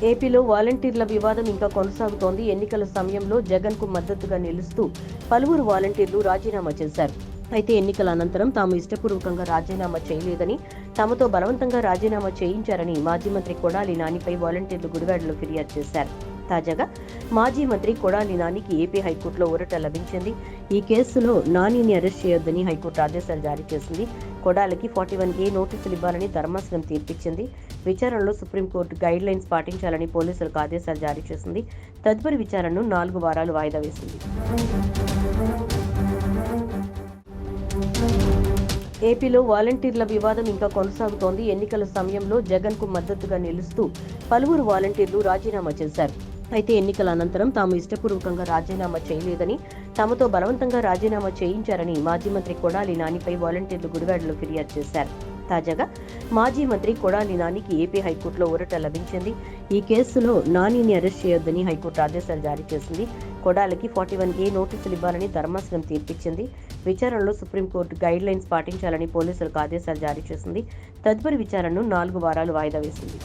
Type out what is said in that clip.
ఏపీలో వాలంటీర్ల వివాదం ఇంకా కొనసాగుతోంది. ఎన్నికల సమయంలో జగన్కు మద్దతుగా నిలుస్తూ పలువురు వాలంటీర్లు రాజీనామా చేశారు. అయితే ఎన్నికల అనంతరం తాము ఇష్టపూర్వకంగా రాజీనామా చేయలేదని, తమతో బలవంతంగా రాజీనామా చేయించారని మాజీ మంత్రి కొడాలి నానిపై వాలంటీర్లు గుడివాడలో ఫిర్యాదు చేశారు. తాజాగా మాజీ మంత్రి కొడాలి నానికి ఏపీ హైకోర్టులో ఊరట లభించింది. ఈ కేసులో నానిని అరెస్ట్ చేయొద్దని హైకోర్టు ఆదేశాలు జారీ చేసింది. కొడాలికి 41A నోటీసులు ఇవ్వాలని ధర్మాసనం తీర్పిచ్చింది. విచారణలో సుప్రీంకోర్టు గైడ్ లైన్స్ పాటించాలని పోలీసులకు ఆదేశాలు జారీ చేసింది. తదుపరి విచారణను 4 వారాలు వాయిదా వేసింది. ఏపీలో వాలంటీర్ల వివాదం ఇంకా కొనసాగుతోంది. ఎన్నికల సమయంలో జగన్కు మద్దతుగా నిలుస్తూ పలువురు వాలంటీర్లు రాజీనామా చేశారు. అయితే ఎన్నికల అనంతరం తాము ఇష్టపూర్వకంగా రాజీనామా చేయలేదని, తమతో బలవంతంగా రాజీనామా చేయించారని మాజీ మంత్రి కొడాలి నానిపై వాలంటీర్లు గుడివాడలో ఫిర్యాదు చేశారు. తాజాగా మాజీ మంత్రి కొడాలి నానికి ఏపీ హైకోర్టులో ఊరట లభించింది. ఈ కేసులో నానిని అరెస్ట్ చేయొద్దని హైకోర్టు ఆదేశాలు జారీ చేసింది. కొడాలికి 41A నోటీసులు ఇవ్వాలని ధర్మాసనం తీర్పిచ్చింది. విచారణలో సుప్రీంకోర్టు గైడ్ లైన్స్ పాటించాలని పోలీసులకు ఆదేశాలు జారీ చేసింది. తదుపరి విచారణను 4 వారాలు వాయిదా వేసింది.